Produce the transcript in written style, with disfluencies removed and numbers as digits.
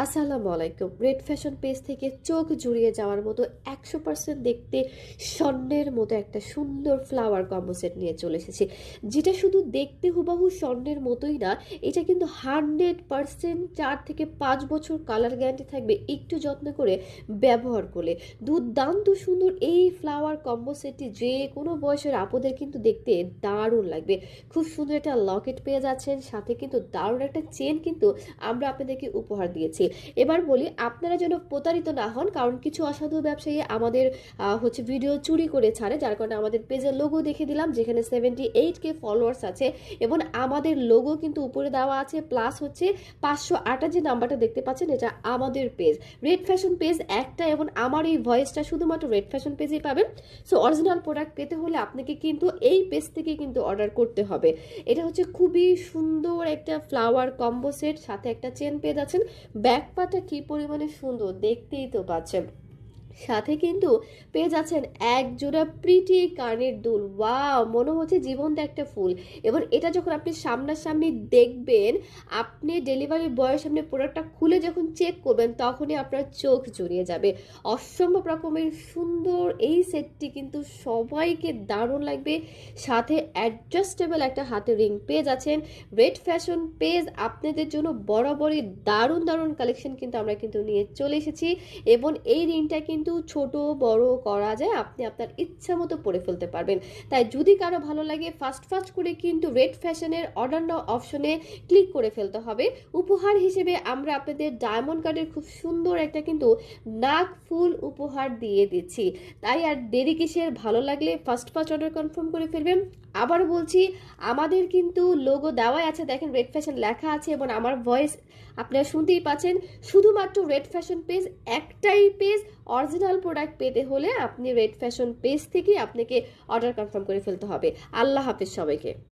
আসসালামু আলাইকুম। Red fashion page থেকে চোখ জুড়িয়ে যাওয়ার মতো 100% দেখতে স্বর্ণের মতো একটা সুন্দর ফ্লাওয়ার কম্বো সেট নিয়ে চলে এসেছি। যেটা শুধু দেখতে হুবাহু স্বর্ণের মতোই না, এটা কিন্তু 100% 4 থেকে 5 বছর কালার গ্যারান্টি থাকবে একটু যত্ন করে ব্যবহার করলে। দুর্দান্ত সুন্দর এই ফ্লাওয়ার কম্বো সেটটি যে কোনো বয়সের আপুদের কিন্তু দেখতে দারুণ লাগবে। খুব সুন্দর একটা লকেট পেয়ে যাচ্ছেন, সাথে কিন্তু দারুণ একটা চেন কিন্তু আমরা আপনাদেরকে উপহার দিয়েছি। এবার বলি, আপনারা যেন প্রতারিত না হন, কারণ কিছু অসাধু ব্যবসায়ী আমাদের ভিডিও চুরি করে ছাড়ে, যার কারণে আমাদের পেজের লোগো দেখে দিলাম, যেখানে 78K ফলোয়ার্স আছে এবং আমাদের লোগো কিন্তু উপরে দেওয়া আছে, প্লাস 508 যে নাম্বারটা দেখতে পাচ্ছেন, এটা আমাদের পেজ রেড ফ্যাশন পেজ একটা, এবং আমার এই ভয়েসটা শুধুমাত্র রেড ফ্যাশন পেজেই পাবেন। সো অরিজিনাল প্রোডাক্ট পেতে হলে আপনাকে কিন্তু এই পেজ থেকে কিন্তু অর্ডার করতে হবে। এটা খুবই সুন্দর একটা ফ্লাওয়ার কম্বো সেট, সাথে একটা চেন পেয়ে যাচ্ছেন। ব্যাক পাটা কি পরিমাণে সুন্দর দেখতেই তো পাচ্ছেন। সাথে কিন্তু পেয়ে যাচ্ছেন এক জোড়া প্রিটি কানের দুল। ওয়াও, মনে হচ্ছে জীবন্ত একটা ফুল। এবং এটা যখন আপনি সামনাসামনি দেখবেন, আপনি ডেলিভারি বয়ের সামনে প্রোডাক্টটা খুলে যখন চেক করবেন, তখনই আপনার চোখ জুড়িয়ে যাবে। অসম্ভব রকমের সুন্দর এই সেটটি কিন্তু সবাইকে দারুণ লাগবে। সাথে অ্যাডজাস্টেবল একটা হাতের রিং পেয়ে যাচ্ছেন। রেড ফ্যাশন পেজ আপনাদের জন্য বরাবরই দারুণ দারুণ কালেকশন কিন্তু আমরা কিন্তু নিয়ে চলে এসেছি। এবং এই রিংটা কিন্তু ছোট বড় করা যায়, আপনি আপনার ইচ্ছা মতো পরে ফেলতে পারবেন। তাই যদি কারো ভালো লাগে, ফাস্ট করে কিন্তু রেড ফ্যাশনের অর্ডার নাও অপশনে ক্লিক করে ফেলতে হবে। উপহার হিসেবে আমরা আপনাদের ডায়মন্ড কার্ডের খুব সুন্দর একটা কিন্তু নাক ফুল উপহার দিয়ে দিচ্ছি। তাই আর দেরি কিসের, ভালো লাগলে ফার্স্ট অর্ডার কনফার্ম করে ফেলবেন। আবার বলছি, আমাদের কিন্তু লোগো দেওয়াই আছে, দেখেন রেড ফ্যাশন লেখা আছে, এবং আমার ভয়েস আপনারা শুনতেই পাচ্ছেন। শুধুমাত্র রেড ফ্যাশন পেজ একটাই পেজ। অরিজিনাল প্রোডাক্ট পেতে হলে আপনি রেড ফ্যাশন পেজ থেকে আপনাকে অর্ডার কনফার্ম করে ফেলতে হবে। আল্লাহ হাফেজ সবাইকে।